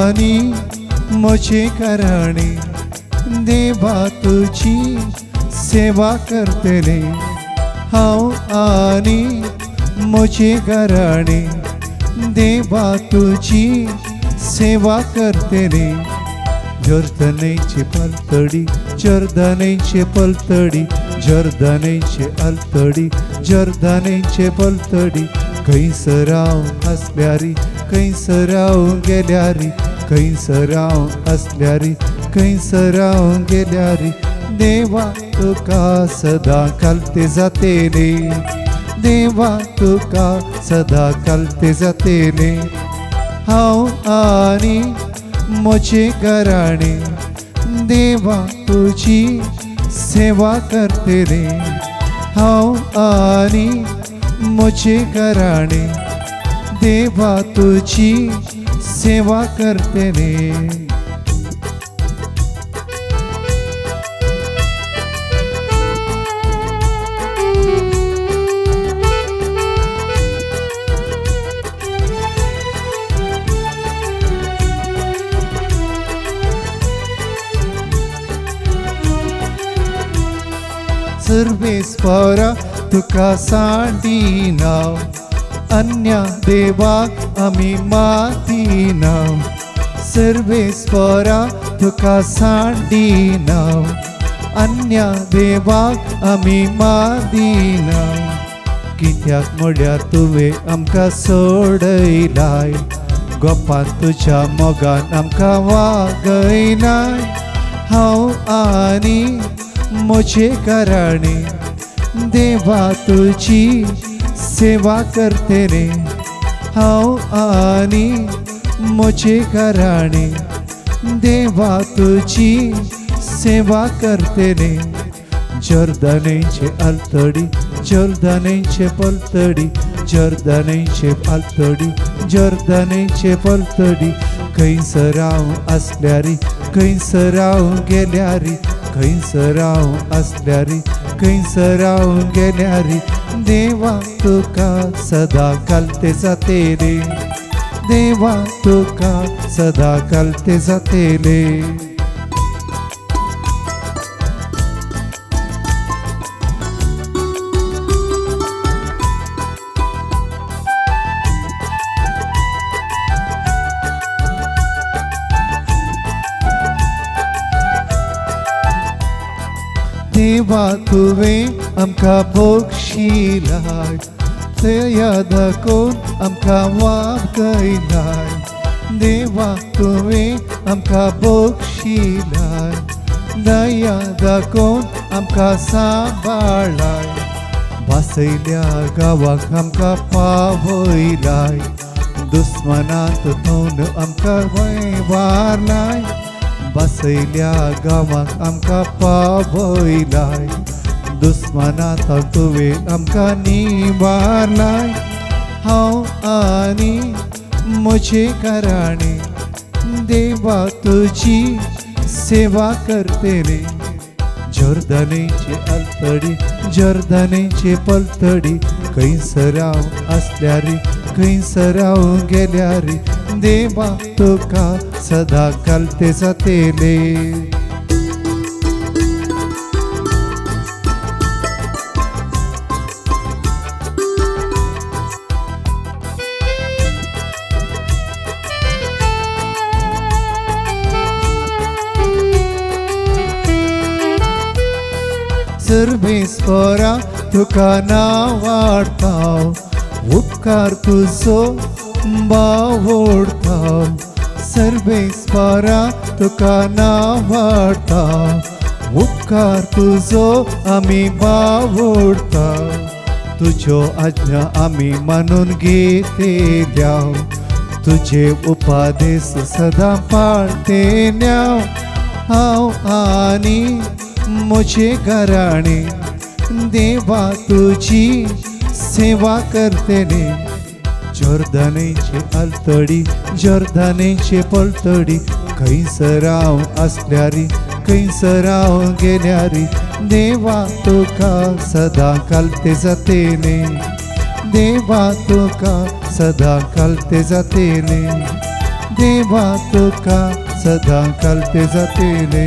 आणि म्हजे घराणे देवा तुझी सेवा करतले हांव आणि म्हजे घराणे देवा तुझी सेवा करतले जर्दनेचे पलतडी जर्दनेचे पलतडी जर्दनेचे अल्तडी जर्दनेचे पलतडी खंयसराव असल्यारी खंयसराव गेल्यारी खंयसराव असल्यारी खंयसराव गेल्यारी देवा तुका सदा कालते जातेले देवा तुका सदा कालते जातेले हांव आणि म्हजे घराणे देवा तुझी सेवा करतले हांव आणि म्हजे घराणे देवा तुझी सेवा करतले सर्वेस्परा तुका सांडिना अन्य देवाक आमी मातिना सर्वेस्परा तुका सांडिना अन्य देवाक आमी मातिना कित्याक म्हळ्यार तुवें आमकां सोडयलाय गोपान तुज्या मोगान आमकां वागयलाय हांव आणि म्हजे घराणे देवा तुझी सेवा करतले हांव आणि म्हजे घराणे देवा तुझी सेवा करतले जर्दनेचे अल्तडी जर्दनेचे पलतडी जर्दनेचे अल्तडी जर्दनेचे पलतडी खंयसराव असल्यारी खंयसराव गेल्यारी खंयसराव असल्यारी खंयसराव गेल्यारी देवा तुका सदा कालते जातेले देवा तुका सदा कालते जातेले देवा तुवें आमकां बक्षिलाय दया दाखोवन आमकां वागयलाय देवा तुवें आमकां बक्षिलाय दया दाखोवन आमकां सांबाळाय वासयल्या गांवाक आमकां पावयलाय दुस्मनांत थोवन आमकां वारलाय बसयल्या गांवाक आमकां पावयलाय दुस्मनांत तुवें आमकां निवारलाय हांव आणि म्हजे घराणे देवा तुझी सेवा करतले जर्दनेचे अल्तडी जर्दनेचे पलतडी खंयसराव असल्यारी खंयसराव गेल्यारी देवा तुका सदा कालते जातेले सर्वेस्परा तुका नावाडटाव उपकार तुजो बावडटाव सर्वेस्परा तुका नावाडटाव उपकार तुजो आमी बावडटाव तुज्यो आज्ञा आमी मानून घेतल्या तुझे उपादेश सदा पाळटल्या हांव आणि म्हजे घराणे देवा तुझी सेवा करतले जर्दनेचे अल्तडी जर्दनेचे पलतडी खंयसराव असल्यारी खंयसराव गेल्यारी देवा तुका सदा कालते जातेले देवा तुका सदा कालते जातेले देवा तुका सदां घालते जातले